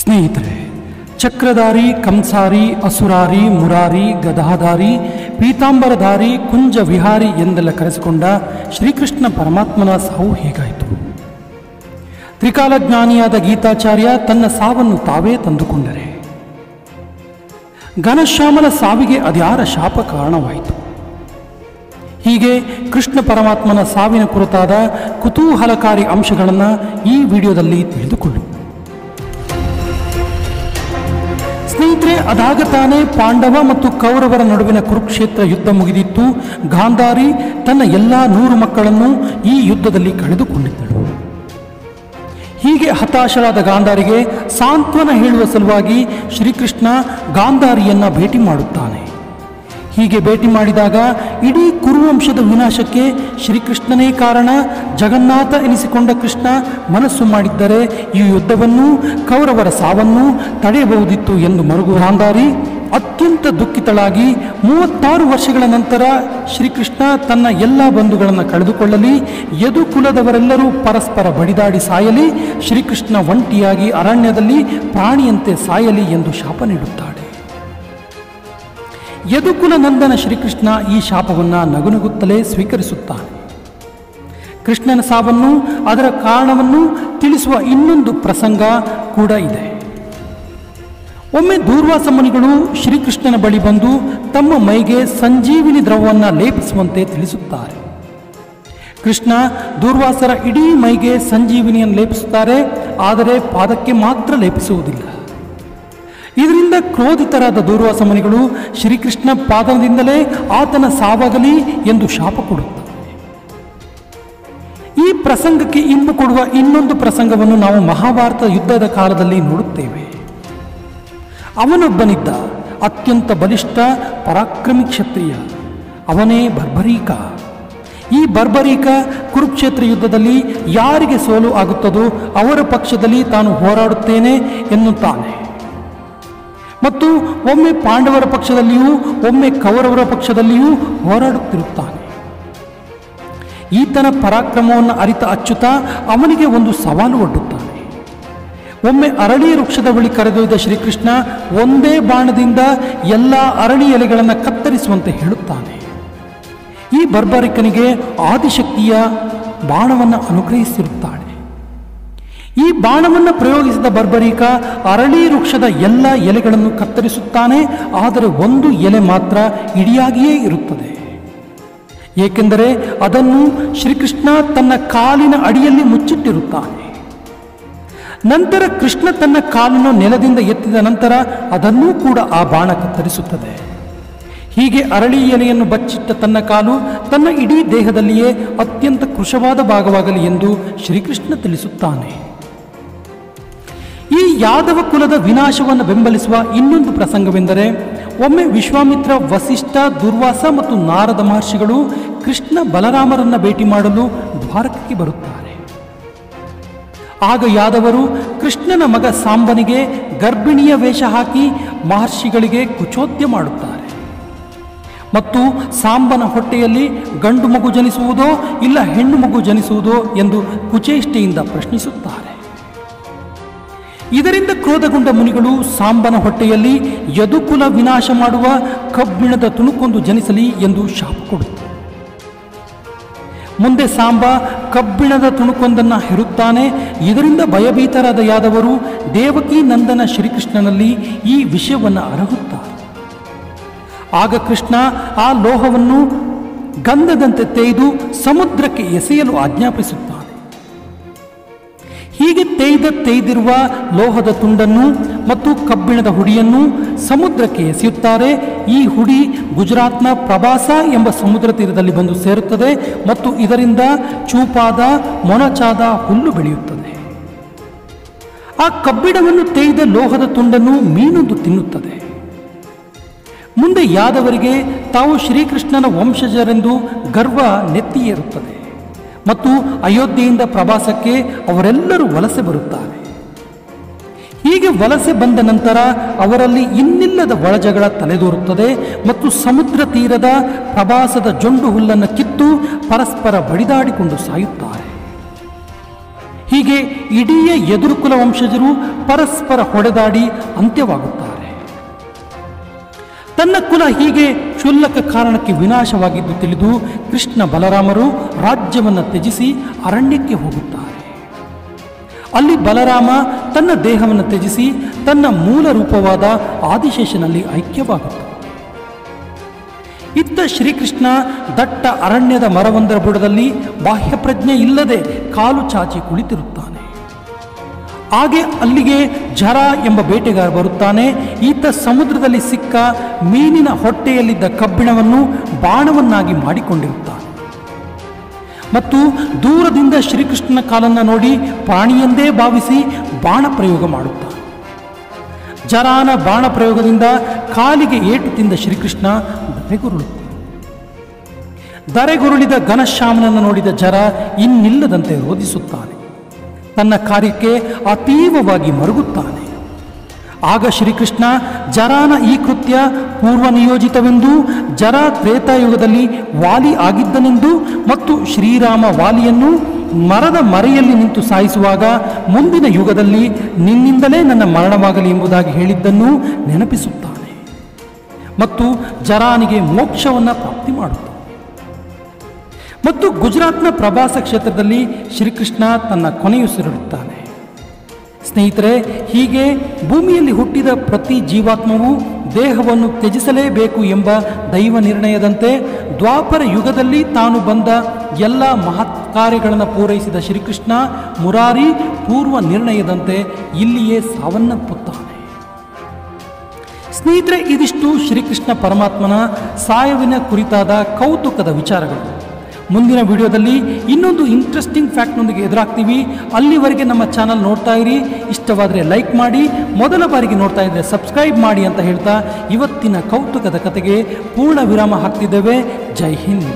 ಸ್ನೇಹಿತರೆ, ಚಕ್ರಧಾರಿ, ಕಂಸಾರಿ, ಅಸುರಾರಿ, ಮುರಾರಿ, ಗದಾಧಾರಿ, ಪೀತಾಂಬರಧಾರಿ, ಕುಂಜ ವಿಹಾರಿ ಎಂದೆಲ್ಲ ಕರೆಸಿಕೊಂಡ ಶ್ರೀಕೃಷ್ಣ ಪರಮಾತ್ಮನ ಸಾವು ಹೇಗಾಯಿತು? ತ್ರಿಕಾಲಜ್ಞಾನಿಯಾದ ಗೀತಾಚಾರ್ಯ ತನ್ನ ಸಾವನ್ನು ತಾವೇ ತಂದುಕೊಂಡರೆ ಘನಶ್ಯಾಮಲ ಸಾವಿಗೆ ಅದ್ಯಾರ ಶಾಪ ಕಾರಣವಾಯಿತು? ಹೀಗೆ ಕೃಷ್ಣ ಪರಮಾತ್ಮನ ಸಾವಿನ ಕುರಿತಾದ ಕುತೂಹಲಕಾರಿ ಅಂಶಗಳನ್ನು ಈ ವಿಡಿಯೋದಲ್ಲಿ ತಿಳಿದುಕೊಳ್ಳು. ಸ್ನೇಹಿತರೆ, ಅದಾಗ ತಾನೇ ಪಾಂಡವ ಮತ್ತು ಕೌರವರ ನಡುವಿನ ಕುರುಕ್ಷೇತ್ರ ಯುದ್ಧ ಮುಗಿದಿತ್ತು. ಗಾಂಧಾರಿ ತನ್ನ ಎಲ್ಲ 100 ಮಕ್ಕಳನ್ನು ಈ ಯುದ್ಧದಲ್ಲಿ ಕಳೆದುಕೊಂಡಿದ್ದಳು. ಹೀಗೆ ಹತಾಶರಾದ ಗಾಂಧಾರಿಗೆ ಸಾಂತ್ವನ ಹೇಳುವ ಸಲುವಾಗಿ ಶ್ರೀಕೃಷ್ಣ ಗಾಂಧಾರಿಯನ್ನ ಭೇಟಿ ಮಾಡುತ್ತಾನೆ. ಹೀಗೆ ಭೇಟಿ ಮಾಡಿದಾಗ ಇಡೀ ಕುರುವಂಶದ ವಿನಾಶಕ್ಕೆ ಶ್ರೀಕೃಷ್ಣನೇ ಕಾರಣ. ಜಗನ್ನಾಥ ಎನಿಸಿಕೊಂಡ ಕೃಷ್ಣ ಮನಸ್ಸು ಮಾಡಿದ್ದರೆ ಈ ಯುದ್ಧವನ್ನು, ಕೌರವರ ಸಾವನ್ನು ತಡೆಯಬಹುದಿತ್ತು ಎಂದು ಮರುಗು ಗಾಂಧಾರಿ ಅತ್ಯಂತ ದುಃಖಿತಳಾಗಿ 36 ವರ್ಷಗಳ ನಂತರ ಶ್ರೀಕೃಷ್ಣ ತನ್ನ ಎಲ್ಲ ಬಂಧುಗಳನ್ನು ಕಳೆದುಕೊಳ್ಳಲಿ, ಯದುಕುಲದವರೆಲ್ಲರೂ ಪರಸ್ಪರ ಬಡಿದಾಡಿ ಸಾಯಲಿ, ಶ್ರೀಕೃಷ್ಣ ಒಂಟಿಯಾಗಿ ಅರಣ್ಯದಲ್ಲಿ ಪ್ರಾಣಿಯಂತೆ ಸಾಯಲಿ ಎಂದು ಶಾಪ ನೀಡುತ್ತಾಳೆ. ಯದುಕುಲ ನಂದನ ಶ್ರೀಕೃಷ್ಣ ಈ ಶಾಪವನ್ನು ನಗುನಗುತ್ತಲೇ ಸ್ವೀಕರಿಸುತ್ತಾನೆ. ಕೃಷ್ಣನ ಸಾವನ್ನು, ಅದರ ಕಾರಣವನ್ನು ತಿಳಿಸುವ ಇನ್ನೊಂದು ಪ್ರಸಂಗ ಕೂಡ ಇದೆ. ಒಮ್ಮೆ ದೂರ್ವಾಸ ಮುನಿಗಳು ಶ್ರೀಕೃಷ್ಣನ ಬಳಿ ಬಂದು ತಮ್ಮ ಮೈಗೆ ಸಂಜೀವಿನಿ ದ್ರವವನ್ನು ಲೇಪಿಸುವಂತೆ ತಿಳಿಸುತ್ತಾರೆ. ಕೃಷ್ಣ ದೂರ್ವಾಸರ ಇಡೀ ಮೈಗೆ ಸಂಜೀವಿನಿಯನ್ನು ಲೇಪಿಸುತ್ತಾರೆ, ಆದರೆ ಪಾದಕ್ಕೆ ಮಾತ್ರ ಲೇಪಿಸುವುದಿಲ್ಲ. ಇದರಿಂದ ಕ್ರೋಧಿತರಾದ ದೂರ್ವಾಸ ಮುನಿಗಳು ಶ್ರೀಕೃಷ್ಣ ಪಾದದಿಂದಲೇ ಆತನ ಸಾವಾಗಲಿ ಎಂದು ಶಾಪ ಕೊಡುತ್ತಾರೆ. ಈ ಪ್ರಸಂಗಕ್ಕೆ ಇಂಬು ಕೊಡುವ ಇನ್ನೊಂದು ಪ್ರಸಂಗವನ್ನು ನಾವು ಮಹಾಭಾರತ ಯುದ್ಧದ ಕಾಲದಲ್ಲಿ ನೋಡುತ್ತೇವೆ. ಅವನೊಬ್ಬನಿದ್ದ ಅತ್ಯಂತ ಬಲಿಷ್ಠ ಪರಾಕ್ರಮಿ ಕ್ಷತ್ರಿಯ, ಅವನೇ ಬರ್ಬರೀಕ. ಈ ಬರ್ಬರೀಕ ಕುರುಕ್ಷೇತ್ರ ಯುದ್ಧದಲ್ಲಿ ಯಾರಿಗೆ ಸೋಲು ಆಗುತ್ತದೋ ಅವರ ಪಕ್ಷದಲ್ಲಿ ತಾನು ಹೋರಾಡುತ್ತೇನೆ ಎನ್ನುತ್ತಾನೆ. ಮತ್ತು ಒಮ್ಮೆ ಪಾಂಡವರ ಪಕ್ಷದಲ್ಲಿಯೂ ಒಮ್ಮೆ ಕೌರವರ ಪಕ್ಷದಲ್ಲಿಯೂ ಹೋರಾಡುತ್ತಿರುತ್ತಾನೆ. ಈತನ ಪರಾಕ್ರಮವನ್ನು ಅರಿತ ಅಚ್ಯುತ ಅವನಿಗೆ ಒಂದು ಸವಾಲು ಒಡ್ಡುತ್ತಾನೆ. ಒಮ್ಮೆ ಅರಳಿ ವೃಕ್ಷದ ಬಳಿ ಕರೆದೊಯ್ದ ಶ್ರೀಕೃಷ್ಣ ಒಂದೇ ಬಾಣದಿಂದ ಎಲ್ಲ ಅರಳಿ ಎಲೆಗಳನ್ನು ಕತ್ತರಿಸುವಂತೆ ಹೇಳುತ್ತಾನೆ. ಈ ಬರ್ಬರಿಕನಿಗೆ ಆದಿಶಕ್ತಿಯ ಬಾಣವನ್ನು ಅನುಗ್ರಹಿಸಿರುತ್ತಾಳೆ. ಈ ಬಾಣವನ್ನು ಪ್ರಯೋಗಿಸಿದ ಬರ್ಬರೀಕ ಅರಳಿ ವೃಕ್ಷದ ಎಲ್ಲ ಎಲೆಗಳನ್ನು ಕತ್ತರಿಸುತ್ತಾನೆ, ಆದರೆ ಒಂದು ಎಲೆ ಮಾತ್ರ ಇಡಿಯಾಗಿಯೇ ಇರುತ್ತದೆ. ಏಕೆಂದರೆ ಅದನ್ನು ಶ್ರೀಕೃಷ್ಣ ತನ್ನ ಕಾಲಿನ ಅಡಿಯಲ್ಲಿ ಮುಚ್ಚಿಟ್ಟಿರುತ್ತಾನೆ. ನಂತರ ಕೃಷ್ಣ ತನ್ನ ಕಾಲನ್ನು ನೆಲದಿಂದ ಎತ್ತಿದ ನಂತರ ಅದನ್ನೂ ಕೂಡ ಆ ಬಾಣ ಕತ್ತರಿಸುತ್ತದೆ. ಹೀಗೆ ಅರಳಿ ಎಲೆಯನ್ನು ಬಚ್ಚಿಟ್ಟ ತನ್ನ ಕಾಲು ತನ್ನ ಇಡೀ ದೇಹದಲ್ಲಿಯೇ ಅತ್ಯಂತ ಕೃಶವಾದ ಭಾಗವಾಗಲಿ ಎಂದು ಶ್ರೀಕೃಷ್ಣ ತಿಳಿಸುತ್ತಾನೆ. ಈ ಯಾದವ ಕುಲದ ವಿನಾಶವನ್ನು ಬೆಂಬಲಿಸುವ ಇನ್ನೊಂದು ಪ್ರಸಂಗವೆಂದರೆ, ಒಮ್ಮೆ ವಿಶ್ವಾಮಿತ್ರ, ವಸಿಷ್ಠ, ದುರ್ವಾಸ ಮತ್ತು ನಾರದ ಮಹರ್ಷಿಗಳು ಕೃಷ್ಣ ಬಲರಾಮರನ್ನ ಭೇಟಿ ಮಾಡಲು ದ್ವಾರಕಕ್ಕೆ ಬರುತ್ತಾರೆ. ಆಗ ಯಾದವರು ಕೃಷ್ಣನ ಮಗ ಸಾಂಬನಿಗೆ ಗರ್ಭಿಣಿಯ ವೇಷ ಹಾಕಿ ಮಹರ್ಷಿಗಳಿಗೆ ಕುಚೋದ್ಯ ಮಾಡುತ್ತಾರೆ ಮತ್ತು ಸಾಂಬನ ಹೊಟ್ಟೆಯಲ್ಲಿ ಗಂಡು ಮಗು ಜನಿಸುವುದೋ ಇಲ್ಲ ಹೆಣ್ಣು ಮಗು ಜನಿಸುವುದೋ ಎಂದು ಕುಚೇಷ್ಟೆಯಿಂದ ಪ್ರಶ್ನಿಸುತ್ತಾರೆ. ಇದರಿಂದ ಕ್ರೋಧಗೊಂಡ ಮುನಿಗಳು ಸಾಂಬನ ಹೊಟ್ಟೆಯಲ್ಲಿ ಯದುಕುಲ ವಿನಾಶ ಮಾಡುವ ಕಬ್ಬಿಣದ ತುಣುಕೊಂದು ಜನಿಸಲಿ ಎಂದು ಶಾಪ ಕೊಡುತ್ತಾರೆ. ಮುಂದೆ ಸಾಂಬ ಕಬ್ಬಿಣದ ತುಣುಕೊಂದನ್ನು ಹೆರುತ್ತಾನೆ. ಇದರಿಂದ ಭಯಭೀತರಾದ ಯಾದವರು ದೇವಕಿ ನಂದನ ಶ್ರೀಕೃಷ್ಣನಲ್ಲಿ ಈ ವಿಷಯವನ್ನು ಅರಹುತ್ತಾರೆ. ಆಗ ಕೃಷ್ಣ ಆ ಲೋಹವನ್ನು ಗಂಧದಂತೆ ತೇಯ್ದು ಸಮುದ್ರಕ್ಕೆ ಎಸೆಯಲು ಆಜ್ಞಾಪಿಸುತ್ತಾನೆ. ಹೀಗೆ ತೇಯ್ದಿರುವ ಲೋಹದ ತುಂಡನ್ನು ಮತ್ತು ಕಬ್ಬಿಣದ ಹುಡಿಯನ್ನು ಸಮುದ್ರಕ್ಕೆ ಎಸೆಯುತ್ತಾರೆ. ಈ ಹುಡಿ ಗುಜರಾತ್ನ ಪ್ರಭಾಸ ಎಂಬ ಸಮುದ್ರ ತೀರದಲ್ಲಿ ಬಂದು ಸೇರುತ್ತದೆ ಮತ್ತು ಇದರಿಂದ ಚೂಪಾದ ಮೊನಚಾದ ಹುಲ್ಲು ಬೆಳೆಯುತ್ತದೆ. ಆ ಕಬ್ಬಿಣವನ್ನು ತೇಯ್ದ ಲೋಹದ ತುಂಡನ್ನು ಮೀನೊಂದು ತಿನ್ನುತ್ತದೆ. ಮುಂದೆ ಯಾದವರಿಗೆ ತಾವು ಶ್ರೀಕೃಷ್ಣನ ವಂಶಜರೆಂದು ಗರ್ವ ನೆತ್ತಿಯೇರುತ್ತದೆ ಮತ್ತು ಅಯೋಧ್ಯೆಯಿಂದ ಪ್ರವಾಸಕ್ಕೆ ಅವರೆಲ್ಲರೂ ವಲಸೆ ಬರುತ್ತಾರೆ. ಹೀಗೆ ವಲಸೆ ಬಂದ ನಂತರ ಅವರಲ್ಲಿ ಇನ್ನಿಲ್ಲದ ಒಳಜಗಳ ತಲೆದೋರುತ್ತದೆ ಮತ್ತು ಸಮುದ್ರ ತೀರದ ಪ್ರವಾಸದ ಜೊಂಡು ಹುಲ್ಲನ್ನು ಕಿತ್ತು ಪರಸ್ಪರ ಬಡಿದಾಡಿಕೊಂಡು ಸಾಯುತ್ತಾರೆ. ಹೀಗೆ ಇಡೀ ಯದುಕುಲ ವಂಶಜರು ಪರಸ್ಪರ ಹೊಡೆದಾಡಿ ಅಂತ್ಯವಾಗುತ್ತಾರೆ. ತನ್ನ ಕುಲ ಹೀಗೆ ಕ್ಷುಲ್ಲಕ ಕಾರಣಕ್ಕೆ ವಿನಾಶವಾಗಿದ್ದು ತಿಳಿದು ಕೃಷ್ಣ ಬಲರಾಮರು ರಾಜ್ಯವನ್ನು ತ್ಯಜಿಸಿ ಅರಣ್ಯಕ್ಕೆ ಹೋಗುತ್ತಾರೆ. ಅಲ್ಲಿ ಬಲರಾಮ ತನ್ನ ದೇಹವನ್ನು ತ್ಯಜಿಸಿ ತನ್ನ ಮೂಲ ರೂಪವಾದ ಆದಿಶೇಷನಲ್ಲಿ ಐಕ್ಯವಾಗುತ್ತಾನೆ. ಇತ್ತ ಶ್ರೀಕೃಷ್ಣ ದಟ್ಟ ಅರಣ್ಯದ ಮರವೊಂದರ ಬುಡದಲ್ಲಿ ಬಾಹ್ಯಪ್ರಜ್ಞೆ ಇಲ್ಲದೆ ಕಾಲು ಚಾಚಿ ಕುಳಿತಿರುತ್ತಾನೆ. ಹಾಗೆ ಅಲ್ಲಿಗೆ ಜರ ಎಂಬ ಬೇಟೆಗಾರ ಬರುತ್ತಾನೆ. ಈತ ಸಮುದ್ರದಲ್ಲಿ ಸಿಕ್ಕ ಮೀನಿನ ಹೊಟ್ಟೆಯಲ್ಲಿದ್ದ ಕಬ್ಬಿಣವನ್ನು ಬಾಣವನ್ನಾಗಿ ಮಾಡಿಕೊಂಡಿರುತ್ತಾನೆ ಮತ್ತು ದೂರದಿಂದ ಶ್ರೀಕೃಷ್ಣನ ಕಾಲನ್ನು ನೋಡಿ ಪ್ರಾಣಿಯೆಂದೇ ಭಾವಿಸಿ ಬಾಣ ಪ್ರಯೋಗ ಮಾಡುತ್ತಾನೆ. ಜರಾನ ಬಾಣ ಪ್ರಯೋಗದಿಂದ ಕಾಲಿಗೆ ಏಟು ತಿಂದ ಶ್ರೀಕೃಷ್ಣ ಧರೆಗುರುಳಿದ ಘನಶ್ಯಾಮನನ್ನು ನೋಡಿದ ಜರ ಇನ್ನಿಲ್ಲದಂತೆ ರೋಧಿಸುತ್ತಾನೆ. ತನ್ನ ಕಾರ್ಯಕ್ಕೆ ಅತೀವವಾಗಿ ಮರುಗುತ್ತಾನೆ. ಆಗ ಶ್ರೀಕೃಷ್ಣ ಜರಾನ ಈ ಕೃತ್ಯ ಪೂರ್ವ ನಿಯೋಜಿತವೆಂದು, ಜರ ತ್ರೇತಾಯುಗದಲ್ಲಿ ವಾಲಿ ಆಗಿದ್ದನೆಂದು ಮತ್ತು ಶ್ರೀರಾಮ ವಾಲಿಯನ್ನು ಮರದ ಮರೆಯಲ್ಲಿ ನಿಂತು ಸಾಯಿಸುವಾಗ ಮುಂದಿನ ಯುಗದಲ್ಲಿ ನಿನ್ನಿಂದಲೇ ನನ್ನ ಮರಣವಾಗಲಿ ಎಂಬುದಾಗಿ ಹೇಳಿದ್ದನ್ನು ನೆನಪಿಸುತ್ತಾನೆ ಮತ್ತು ಜರಾನಿಗೆ ಮೋಕ್ಷವನ್ನು ಪ್ರಾಪ್ತಿ ಮಾಡುತ್ತಾನೆ. ಮತ್ತು ಗುಜರಾತ್ನ ಪ್ರಭಾಸ ಕ್ಷೇತ್ರದಲ್ಲಿ ಶ್ರೀಕೃಷ್ಣ ತನ್ನ ಕೊನೆಯುಸಿರುತ್ತಾನೆ. ಸ್ನೇಹಿತರೆ, ಹೀಗೆ ಭೂಮಿಯಲ್ಲಿ ಹುಟ್ಟಿದ ಪ್ರತಿ ಜೀವಾತ್ಮವು ದೇಹವನ್ನು ತ್ಯಜಿಸಲೇಬೇಕು ಎಂಬ ದೈವ ನಿರ್ಣಯದಂತೆ ದ್ವಾಪರ ಯುಗದಲ್ಲಿ ತಾನು ಬಂದ ಎಲ್ಲ ಮಹತ್ ಕಾರ್ಯಗಳನ್ನು ಪೂರೈಸಿದ ಶ್ರೀಕೃಷ್ಣ ಮುರಾರಿ ಪೂರ್ವ ನಿರ್ಣಯದಂತೆ ಇಲ್ಲಿಯೇ ಸಾವನ್ನಪ್ಪುತ್ತಾನೆ. ಸ್ನೇಹಿತರೆ, ಇದಿಷ್ಟು ಶ್ರೀಕೃಷ್ಣ ಪರಮಾತ್ಮನ ಸಾಯುವಿನ ಕುರಿತಾದ ಕೌತುಕದ ವಿಚಾರಗಳು. ಮುಂದಿನ ವಿಡಿಯೋದಲ್ಲಿ ಇನ್ನೊಂದು ಇಂಟ್ರೆಸ್ಟಿಂಗ್ ಫ್ಯಾಕ್ಟ್ನೊಂದಿಗೆ ಎದುರಾಗ್ತೀವಿ. ಅಲ್ಲಿವರೆಗೆ ನಮ್ಮ ಚಾನಲ್ ನೋಡ್ತಾ ಇರಿ. ಇಷ್ಟವಾದರೆ ಲೈಕ್ ಮಾಡಿ, ಮೊದಲ ಬಾರಿಗೆ ನೋಡ್ತಾ ಇದ್ದರೆ ಸಬ್ಸ್ಕ್ರೈಬ್ ಮಾಡಿ ಅಂತ ಹೇಳ್ತಾ ಇವತ್ತಿನ ಕೌತುಕದ ಕಥೆಗೆ ಪೂರ್ಣ ವಿರಾಮ ಹಾಕ್ತಿದ್ದೇವೆ. ಜೈ ಹಿಂದ್.